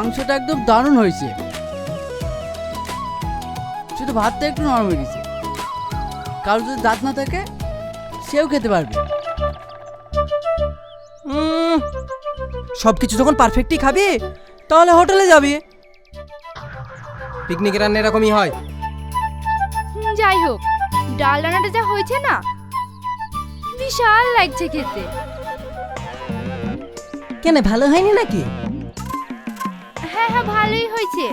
মাংসটা একদম দারুণ হয়েছে, শুধু ভাতটা একটু নরম হয়ে গেছে। কারোর যদি দাঁত না থাকে সেও খেতে পারবে। সব কিছু যখন পারফেক্টই খাবি তাহলে হোটেলে যাবি। পিকনিকের রান্না এরকমই হয়। যাই হোক, ডাল রান্নাটা যা হয়েছে না, বিশাল লাগছে খেতে। কেন, ভালো হয়নি নাকি? হ্যাঁ হ্যাঁ, ভালোই হয়েছে।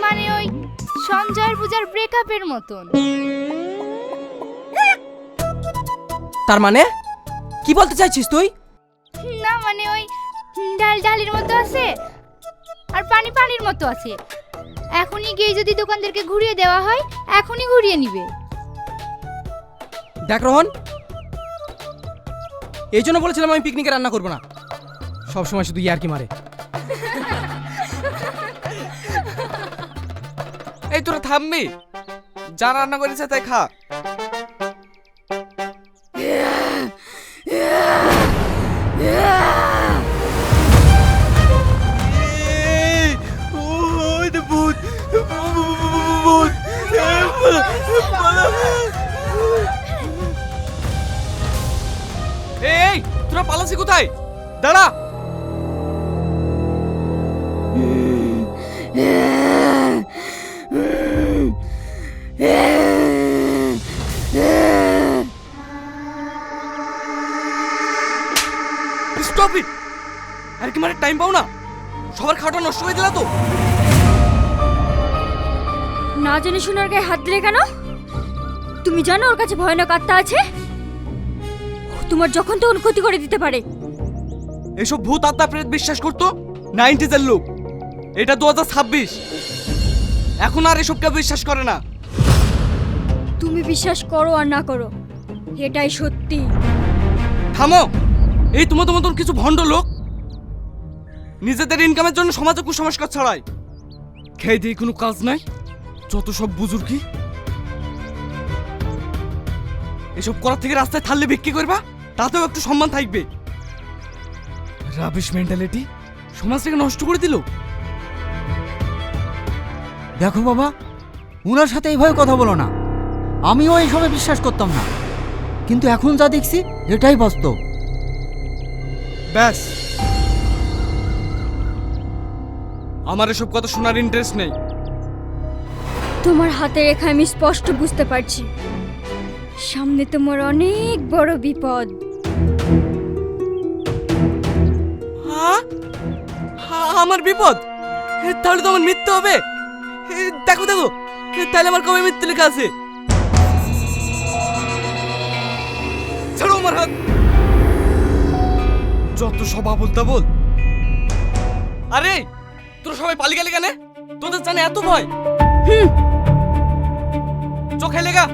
মানে ওই সঞ্জয়ের পূজার ব্রেকআপের মতন। তার মানে কি বলতে চাইছিস তুই? না মানে ওই ডাল ডালের মতো আছে আর পানি পানির মতো আছে। এখনই গিয়ে যদি দোকানদারকে ঘুরিয়ে দেওয়া হয়, এখনই ঘুরিয়ে নিবে। দেখ রোহন, এই জন্য বলেছিলাম আমি পিকনিকে রান্না করবো না। সব সময় শুধু ইয়ার্কি মারে। এই তোরা থামবি? যা রান্না করেছে তাই খা। এই তোরা পালাসি কোথায়? দাঁড়া। Stop it! আর কি মানে টাইম পাও না? সবার খাওয়াটা নষ্ট হয়ে দিলা তো। না জেনে শুনে ওর গায়ে হাত দিলে কেন? তুমি জানো ওর কাছে ভয়ানক আত্মা আছে, তোমার যখন তখন ক্ষতি করে দিতে পারে। এসব ভূত আত্মা প্রেত বিশ্বাস করতো 90s এর লোক। এটা 2026, এখন আর এসব কেউ বিশ্বাস করে না। তুমি বিশ্বাস করো আর না করো, এটাই সত্যি। থামো! এই তোমাদের মতন কিছু ভণ্ড লোক নিজেদের ইনকামের জন্য সমাজে কুসংস্কার ছড়ায়। খেয়ে দিয়ে কোনো কাজ নাই, যত সব বুজুর্গি। এসব করার থেকে রাস্তায় থাললে বিক্রি করবা, তাতেও একটু সম্মান থাকবে। রাবিশ মেন্টালিটি সমাজটাকে নষ্ট করে দিল। দেখো বাবা, উনার সাথে এইভাবে কথা বলো না। আমিও এইসবে বিশ্বাস করতাম না, কিন্তু এখন যা দেখছি এটাই বাস্তব। ব্যাস, আমার এসব কথা শোনার ইন্টারেস্ট নেই। তোমার হাতে রেখা আমি স্পষ্ট বুঝতে পারছি, সামনে তোমার অনেক বড় বিপদ। হ্যাঁ? আমার বিপদ? তাহলে তো আমার মৃত্যু হবে। দেখো দেখো, তাহলে আমার কবে মৃত্যু লেখা আছে? ছাড়ো আমার হাত। যত সব আবল তাবল। আরে তোরা সবাই পালিয়ে গেলে কেন? তোদের জানে এত ভয়? চোখে লেগা।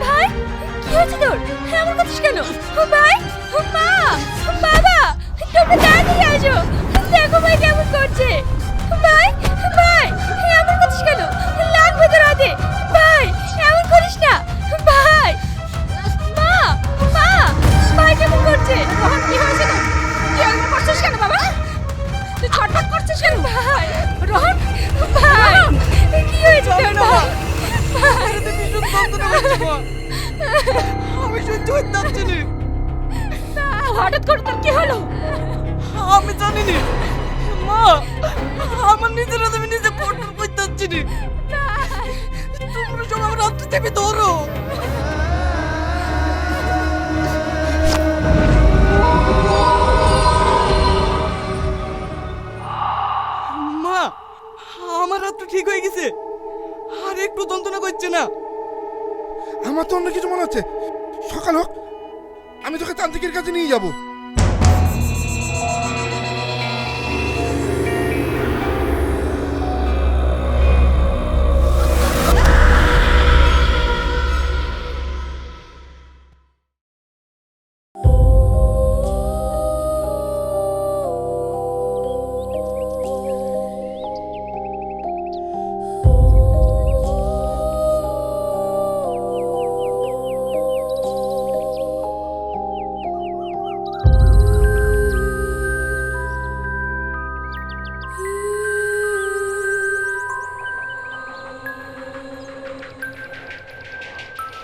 ভাই, কি হয়েছে তোর? এমন করছিস কেন? ভাই, মা, বাবা, তোমরা তাড়াতাড়ি আসো। দেখো ভাই কেমন করছে। ভাই, ভাই, এমন করছিস কেন? লাগবে তোর হাতে। ভাই, এমন করিস না। ভাই, মা, মা, ভাই কেমন করছে? রোহন, কি হয়েছে তোর? তুই এমন করছিস কেন বাবা? তুই ছটফট করছিস কেন? ভাই, রোহন, ভাই, কি হয়েছে তোর? ভাই, আমি সহ্য করতে পারছি না। হঠাৎ করে তোর কি হলো? আমি জানি না মা, আমার নিজের হাতে আমি নিজে কন্ট্রোল করতে পারছি না। তোমরা সব আমার হাত থেকে ধরো। মা, আমার হাত তো ঠিক হয়ে গেছে, আর একটু যন্ত্রণা করছে না। আমার তো অন্য কিছু মনে হচ্ছে। সকাল হোক, আমি তোকে তান্ত্রিকের কাছে নিয়ে যাব।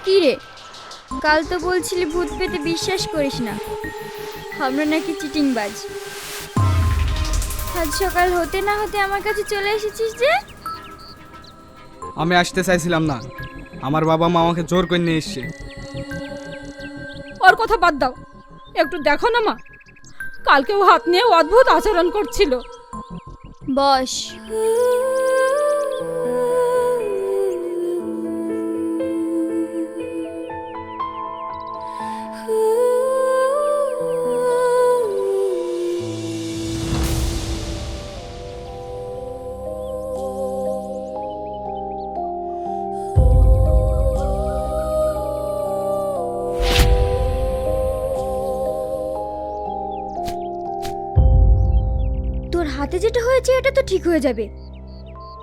কি রে, কাল তো বলছিলি ভূত পেতে বিশ্বাস করিস না, আমরা নাকি চিটিংবাজ। আজ সকাল হতে না হতে আমার কাছে চলে এসেছিস যে? আমি আসতে চাইছিলাম না, আমার বাবা মা আমাকে জোর করে নিয়ে এসছে। ওর কথা বাদ দাও, একটু দেখো না মা, কালকে ও হাত নিয়ে অদ্ভুত আচরণ করছিল। বস। তোর হাতে যেটা হয়েছে এটা তো ঠিক হয়ে যাবে,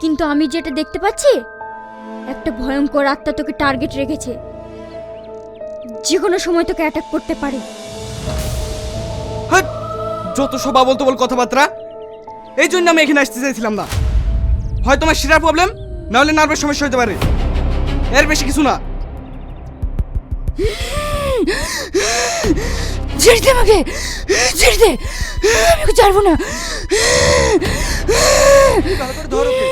কিন্তু আমি যেটা দেখতে পাচ্ছি, একটা ভয়ঙ্কর আত্মা তোকে টার্গেট রেখেছে, যে কোনো সময় তোকে অ্যাটাক করতে পারে। হাট! যত সব আবল তবল কথাবার্তা, এই জন্য আমি এখানে আসতে চাইছিলাম না। হয় তোমার শিরার প্রবলেম, না হলে নার্ভের সমস্যা হতে পারে, এর বেশি কিছু না। ছেড়ে দে আমাকে, ছেড়ে দে, আমি ওকে ছাড়বো না। ধর ওকে।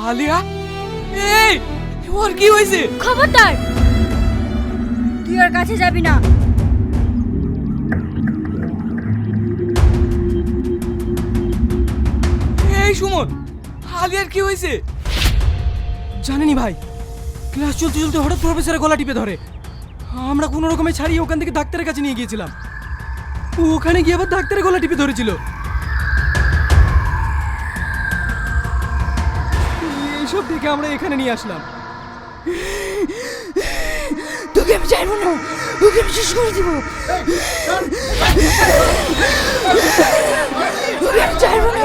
আলিয়া, এই ওর কি হয়েছে? খবরদার, তুই ওর কাছে যাবি না। এই সুমন, আলিয়ার কি হয়েছে? জানেনি ভাই, ক্লাস চলতে চলতে হঠাৎ প্রফেসরের গলা টিপে ধরে। আমরা কোনো রকমে ছাড়িয়ে ওখান থেকে ডাক্তারের কাছে নিয়ে গিয়েছিলাম। ওখানে গিয়ে আবার ডাক্তারের গলা টিপে ধরেছিল। এইসব দেখে আমরা এখানে নিয়ে আসলাম। তোকে আমি ছাড়বো না, ওকে আমি শেষ করে দিব। ওকে আমি ছাড়বো না।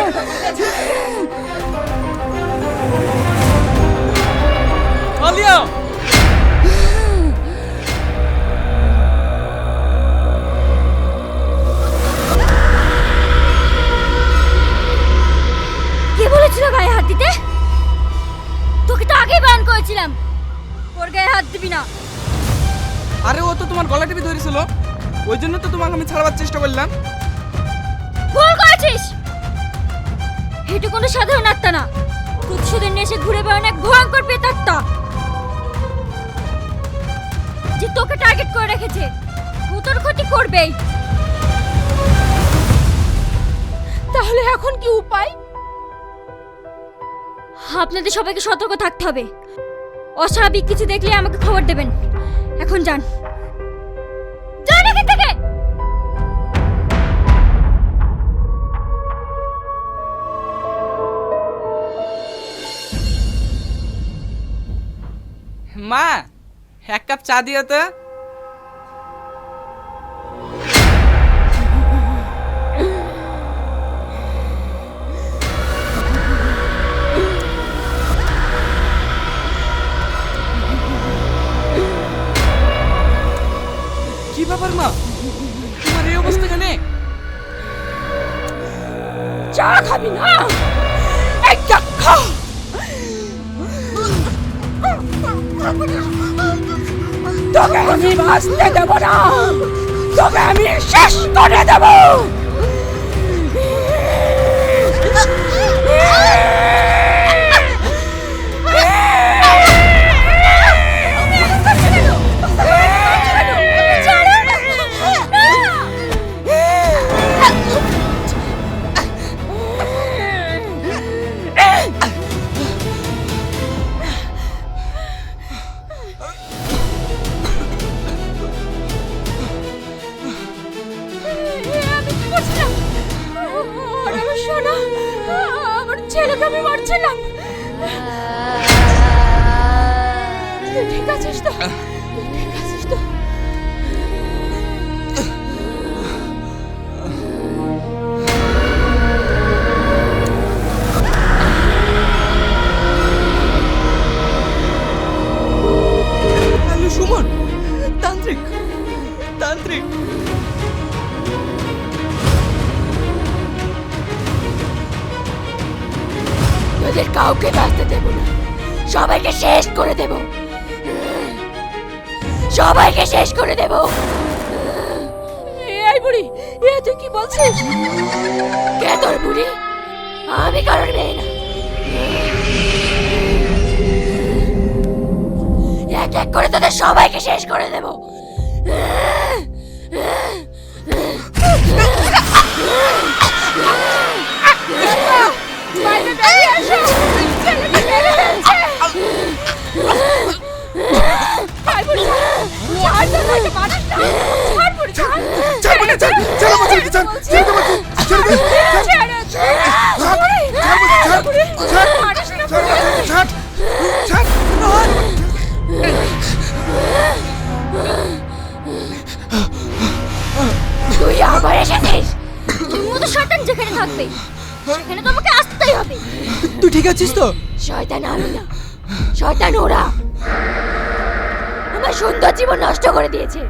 আলিয়া, কে বলেছিল গায়ে হাত দিতে? তোকে তো আগেই বারণ করেছিলাম, ওর গায়ে হাত দিবি না। আরে ও তো তোমার গলা টিপে ধরেছিল, ওই জন্য তো তোমাকে আমি ছাড়াবার চেষ্টা করলাম। ভুল করেছিস, এটা কোনো সাধারণ আত্মা না, প্রতিশোধের নেশে ঘুরে বেড়ানো এক ভয়ঙ্কর প্রেতাত্মা, যে তোকে টার্গেট করে রেখেছে। ও তোর ক্ষতি করবেই। তাহলে এখন কি উপায়? আপনাদের সবাইকে সতর্ক থাকতে হবে, অস্বাভাবিক কিছু দেখলে আমাকে খবর দেবেন। এখন যান, যান এখান থেকে। মা, এক কাপ চা দিও তো। কি ব্যাপার মা, তোমার এই অবস্থা কেন? চা খাবি না? এই চা খা। তোকে আমি বাঁচতে দেব না, তোকে আমি শেষ করে দেব। ছেলেকে আমি মারছিলাম। তুই ঠিক আছিস তো? ঠিক আছিস তো? হ্যালো সুমন, তান্ত্রিক তান্ত্রিক। তোদের কাউকে বাঁচতে দেব না, সবাইকে শেষ করে দেব, সবাইকে শেষ করে দেব। এই বুড়ি, এ তুই কি বলছিস? কে তোর বুড়ি? আমি কারোর মেয়ে না। এক এক করে তোদের সবাইকে শেষ করে দেব। বাইরে বেরিয়ে আসো, ছেলেকে মেরে ফেলছে। ছাড় বুড়ি, ছাড় তো, তোকে মানুষ না। ছাড় বুড়ি, ছাড়। ছাড় বলছি, ছাড়, ছাড় আমার ছেলেকে, ছাড়, ছেড়ে দে বলছি, ছেড়ে দে, ছাড়, ছেড়ে দে। ছাড়, ছাড় বলছি, ছাড়, ছাড়, মানুষ না। ছাড় আমার ছেলেকে, ছাড়, ছাড়। তুই আবার এসেছিস? তোর মতো শয়তান যেখানে থাকবে সেখানে তোমাকে আসতেই হবে। তুই ঠিক আছিস তো? শয়তান আমি না, শয়তান ওরা। আমার সুন্দর জীবন নষ্ট করে দিয়েছে।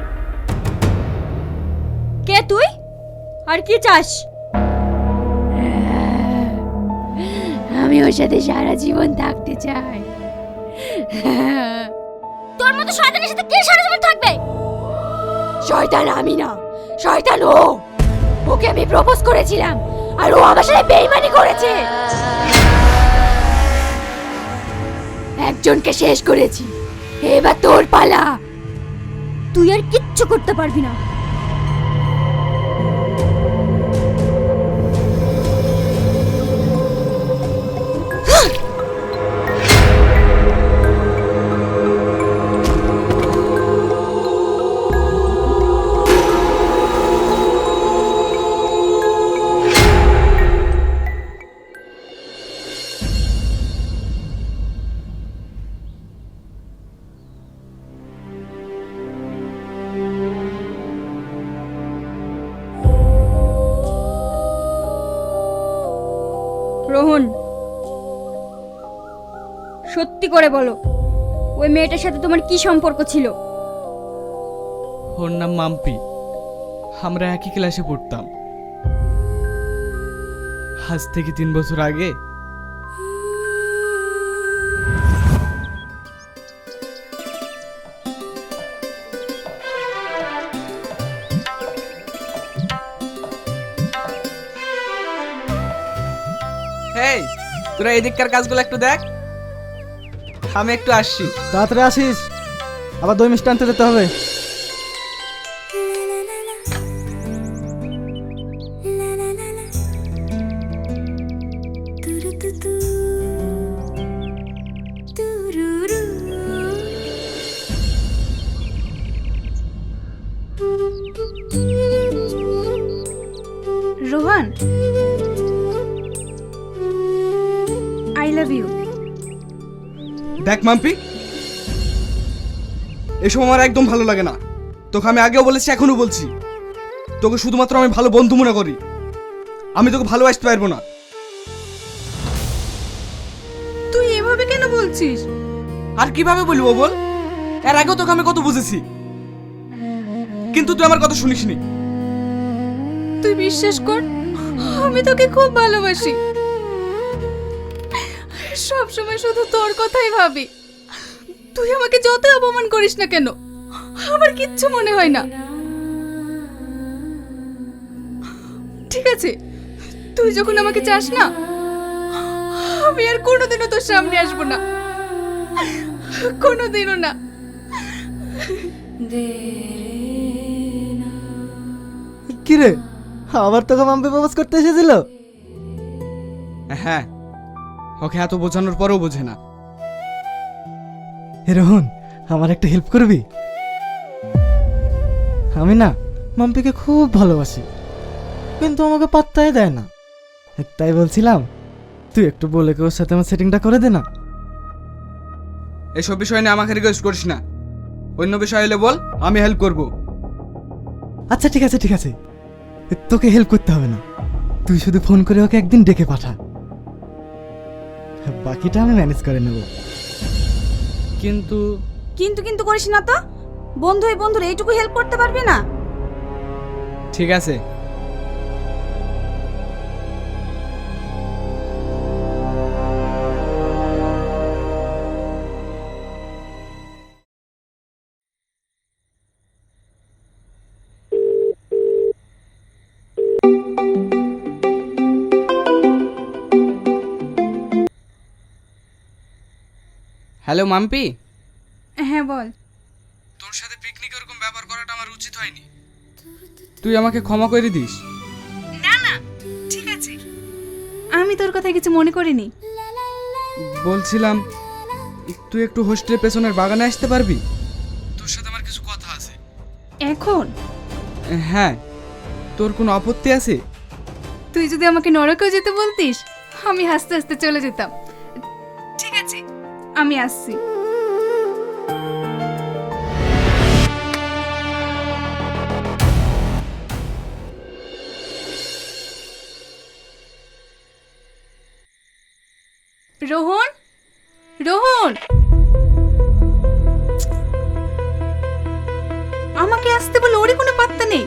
কে তুই? আর কি চাস? আমি ওর সাথে সারা জীবন থাকতে চাই। তোর মতো শয়তানের সাথে কে সারা জীবন থাকবে? শয়তান আমি না, শয়তান ও। ওকে আমি প্রপোজ করেছিলাম আর ও আমার সাথে বেইমানি করেছে। একজনকে শেষ করেছি, এবার তোর পালা। তুই আর কিচ্ছু করতে পারবি না। রোহন, সত্যি করে বলো, ওই মেয়েটার সাথে তোমার কি সম্পর্ক ছিল? ওর নাম মাম্পি, আমরা একই ক্লাসে পড়তাম। আজ থেকে 3 বছর আগে এই তোরা এদিককার কাজগুলো একটু দেখ, আমি একটু আসছি। তাড়াতাড়ি আসিস, আবার দই মিষ্টি আনতে যেতে হবে। Rohan, I love you. দেখ মাম্পি, এসব আমার একদম ভালো লাগে না। তোকে আমি আগেও বলেছি, এখনো বলছি, তোকে শুধুমাত্র আমি ভালো বন্ধু মনে করি। আমি তোকে ভালোবাসতে পারবো না। তুই এভাবে কেন বলছিস? আর কিভাবে বলবো বল? এর আগেও তোকে আমি কত বুঝেছি, কিন্তু তুই আমার কথা শুনিসনি। তুই বিশ্বাস কর, আমি তোকে খুব ভালোবাসি। সব সময় শুধু তোর কথাই ভাবি। তুই আমাকে যতই অপমান করিস না কেন, আমার কিচ্ছু মনে হয় না। ঠিক আছে, তুই যখন আমাকে চাস না, আমি আর কোনোদিনও তোর সামনে আসবো না, কোনোদিনও না। কি রে, আবার তোকে মাম্পি প্রপোজ করতে এসেছিল? হ্যাঁ, ওকে এত বোঝানোর পরেও বোঝে না। হে রোহন, আমার একটা হেল্প করবি? আমি না মাম্পিকে খুব ভালোবাসি, কিন্তু আমাকে পাত্তাই দেয় না। তাই বলছিলাম, তুই একটু বলে ওর সাথে আমার সেটিংটা করে দে না। এসব বিষয় নিয়ে আমাকে রিকোয়েস্ট করিস না। অন্য বিষয় হলে বল, আমি হেল্প করব। আচ্ছা ঠিক আছে, ঠিক আছে, তোকে হেল্প করতে হবে না। তুই শুধু ফোন করে ওকে একদিন ডেকে পাঠা, বাকিটা আমি ম্যানেজ করে নেব। কিন্তু কিন্তু কিন্তু করিস না তো, বন্ধু এই বন্ধুর এইটুকু হেল্প করতে পারবি না? ঠিক আছে। হ্যালো মাম্পি, হ্যাঁ বল। তোর সাথে পিকনিক এরকম ব্যবহার করাটা আমার উচিত হয়নি। তুই আমাকে ক্ষমা করে দিস। না না, ঠিক আছে, আমি তোর কথা কিছু মনে করিনি। বলছিলাম তুই একটু হোস্টেলের পেছনের বাগানে আসতে পারবি? তোর সাথে আমার কিছু কথা আছে। এখন হ্যাঁ, তোর কোনো আপত্তি আছে? তুই যদি আমাকে নরকেও যেতে বলতিস, আমি হাসতে হাসতে চলে যেতাম। ঠিক আছে, আমি আসছি। রোহন, রোহন, আমাকে আসতে বলে ওরই কোনো পাত্তা নেই।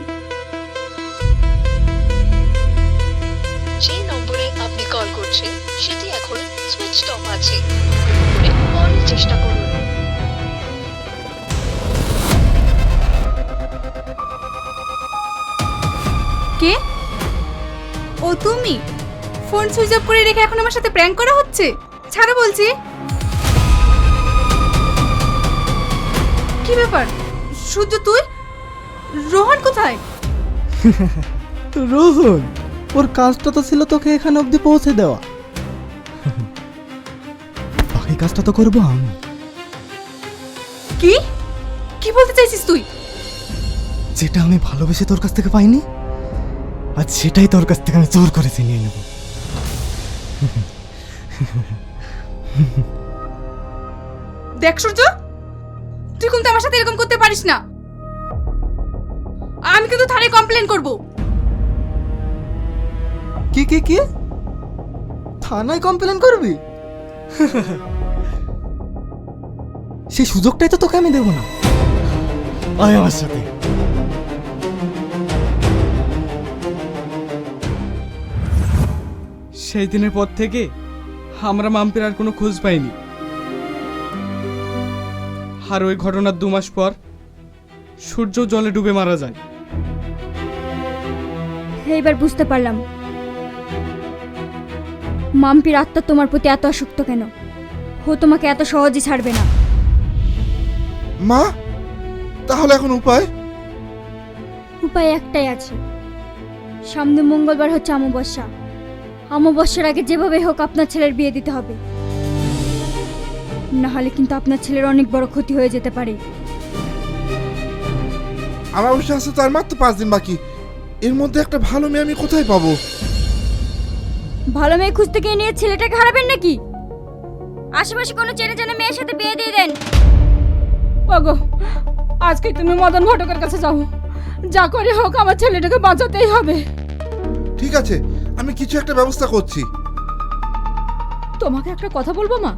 যে নম্বরে আপনি কল করছেন সেটি এখন সুইচড অফ আছে। পরে চেষ্টা করুন। কে? ও তুমি? ফোন সুইচ অফ করে রেখে এখন আমার সাথে প্র্যাঙ্ক করা হচ্ছে? ছাড়ো বলছি। কি ব্যাপার সূর্য, তুই? রোহন কোথায়? রোহন, ওর কাজটা তো ছিল তোকে এখানে অবধি পৌঁছে দেওয়া। বাকি কাজটা তো করবো আমি। কি কি বলতে চাইছিস তুই? যেটা আমি ভালোবেসে তোর কাছ থেকে পাইনি, আর সেটাই তোর কাছ থেকে আমি জোর করে ছিনিয়ে নেব। দেখ সূর্য, তুই কিন্তু আমার সাথে এরকম করতে পারিস না। আমি কিন্তু থানায় কমপ্লেন করব। কি কি কি? থানায় কমপ্লেন করবি? সেই সুযোগটাই তো তোকে আমি দেব না। আয় আমার সাথে। সেই দিনের পর থেকে আমরা মাম্পির আর কোনো খোঁজ পাইনি। আর ওই ঘটনার 2 মাস পর সূর্য জলে ডুবে মারা যায়। এইবার বুঝতে পারলাম মাম্পির আত্মা তোমার প্রতি এত আসক্ত কেন। ও তোমাকে এত সহজে ছাড়বে না। মা, তাহলে এখন উপায়? উপায় একটাই আছে। সামনে মঙ্গলবার হচ্ছে অমাবস্যা। অমাবস্যার আগে যেভাবে হোক আপনার ছেলের বিয়ে দিতে হবে, না হলে কিন্তু আপনার ছেলের অনেক বড় ক্ষতি হয়ে যেতে পারে। আমার অবশ্য আছে তো আর মাত্র 5 দিন বাকি। এর মধ্যে একটা ভালো মেয়ে আমি কোথায় পাবো? ভালো মেয়ে খুঁজতে গিয়ে নিয়ে ছেলেটাকে হারাবেন নাকি? আশেপাশে কোনো চেনা জানা মেয়ের সাথে বিয়ে দিয়ে দেন। ওগো, আজকে তুমি মদন ঘটকের কাছে যাও। যা করে হোক আমার ছেলেটাকে বাঁচাতেই হবে। ঠিক আছে, আমি কিছু একটা ব্যবস্থা করছি। তোমাকে একটা কথা বলবো মা?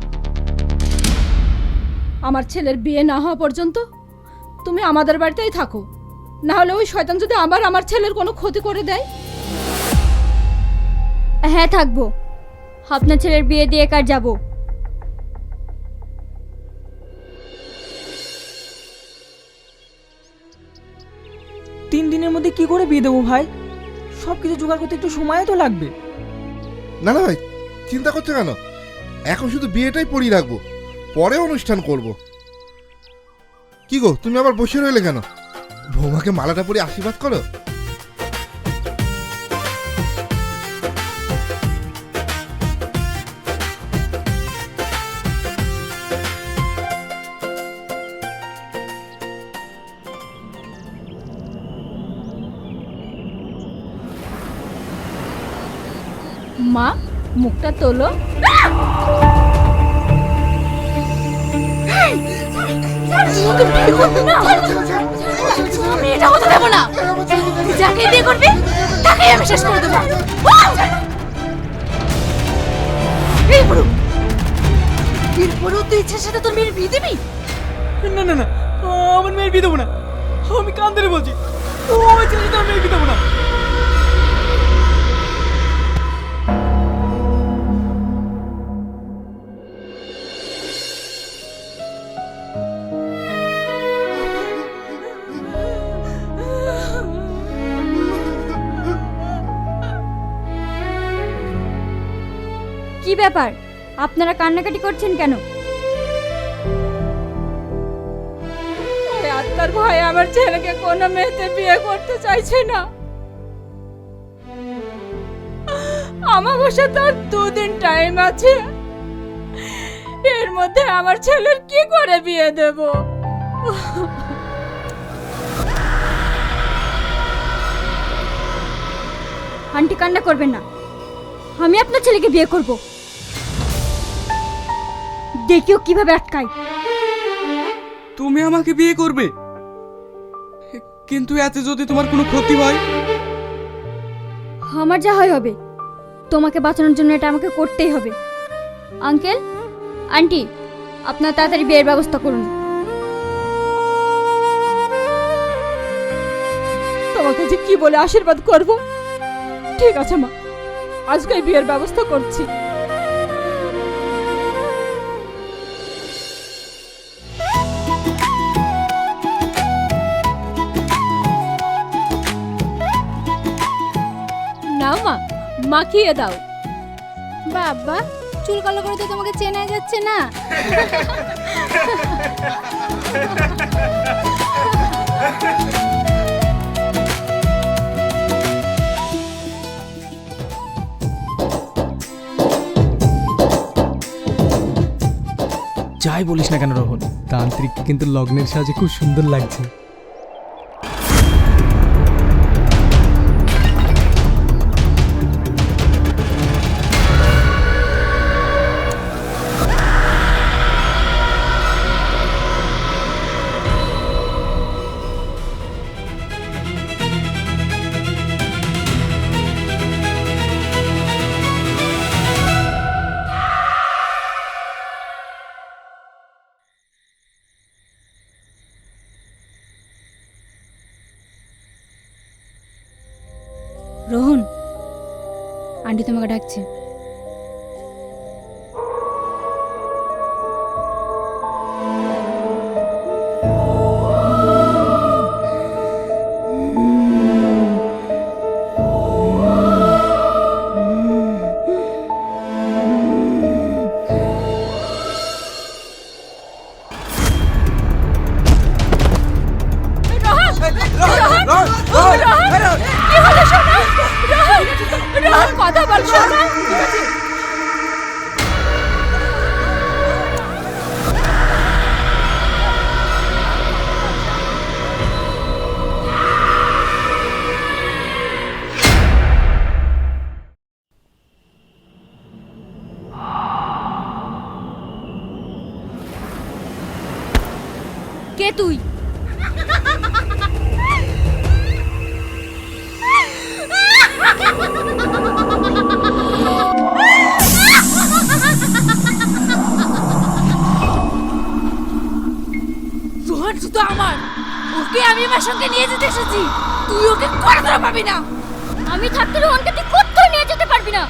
আমার ছেলের বিয়ে না হওয়া পর্যন্ত তুমি আমাদের বাড়িতেই থাকো, না হলে ওই শয়তান যদি আবার আমার ছেলের কোনো ক্ষতি করে দেয়। হ্যাঁ থাকবো। আপনার ছেলের বিয়ে দিয়ে কার যাব? 3 দিনের মধ্যে কি করে বিয়ে দেবো ভাই? সব কিছু জোগাড় করতে একটু সময় তো লাগবে। না না ভাই, চিন্তা করছো কেন? এখন শুধু বিয়েটাই পড়িয়ে রাখবো, পরে অনুষ্ঠান করব। কি গো, তুমি আবার বসে রইলে কেন? বৌমাকে মালাটা পরে আশীর্বাদ করো। মা, মুখটা তোলো। আমি এটা হতে দেবো না। যাকে বিয়ে করবি তাকেই আমি শেষ করে দেবো। এরপরেও তুই ইচ্ছার সাথে তোর মেয়ের বিয়ে দিবি? না না না, আমার মেয়ের বিয়ে দেবো না। আমি কান ধরে বলছি, ও আমার ছেলে সাথে মেয়ের বিয়ে দেবো না। কি ব্যাপার, আপনারা কান্নাকাটি করছেন কেন? বাচ্চার ভয়ে আমার ছেলেকে কোনো মেয়েতে বিয়ে করতে চাইছে না। আমার বসে তার 2 দিন টাইম আছে, এর মধ্যে আমার ছেলের কি করে বিয়ে দেব? আন্টি কান্না করবেন না, আমি আপনার ছেলেকে বিয়ে করব। দেখিও কিভাবে আটকাই। তুমি আমাকে বিয়ে করবে, কিন্তু এতে যদি তোমার কোনো ক্ষতি হয়? আমার যা হয় হবে, তোমাকে বাঁচানোর জন্য এটা আমাকে করতেই হবে। আঙ্কেল, আন্টি, আপনার তাড়াতাড়ি বিয়ের ব্যবস্থা করুন। তোমাকে যে কি বলে আশীর্বাদ করব? ঠিক আছে মা, আজকে বিয়ের ব্যবস্থা করছি। নাও মা, মাখিয়ে দাও। বাবা, চুল কালো করে তো তোমাকে চেনা যাচ্ছে না। যাই বলিস না কেন রোহন, তান্ত্রিক কিন্তু লগ্নের সাজে খুব সুন্দর লাগছে। রোহন, আন্টি তোমাকে ডাকছে। কথা বলছো না? কে তুই? রোহন শুধু আমার, ওকে আমি আমার সঙ্গে নিয়ে যেতে এসেছি। তুই ওকে কোথাও পাবি না। আমি থাকতে রোহনকে তুই কোথাও নিয়ে যেতে পারবি না।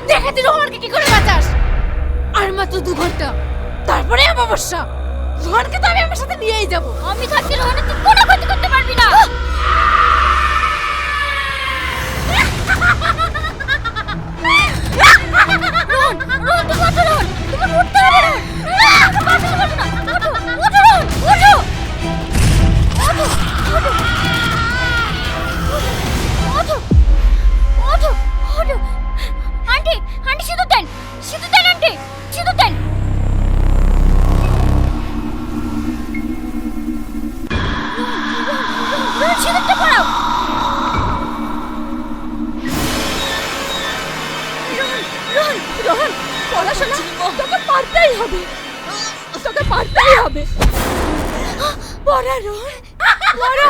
দেখে তুই রোহনকে কি করে বাঁচাস। আর মাত্র 2 ঘন্টা, তারপরে অমাবস্যা। রোহনকে তো আমি আমার সাথে নিয়েই যাব। আমি থাকতে রোহনের তুই কোনো ক্ষতি করতে পারবি না। রোহন, রোহন তুমি ওঠো। রোহন, তুমি উঠতে হবে। রোহন, বাঁচাতে পারবো না। ওঠো, ওঠো রোহন, ওঠো। ওঠো, ওঠো, ওঠো, ওঠো, ওঠো। আন্টি, আন্টি সিঁদুর দেন, সিঁদুর দেন আন্টি, সিঁদুর দেন। রোহন, সিঁদুরটা পরাও। রোহন, রোহন, পড়াশোনা তোকে পারতেই হবে, তোকে পারতেই হবে। পড়া রোহন, পড়া।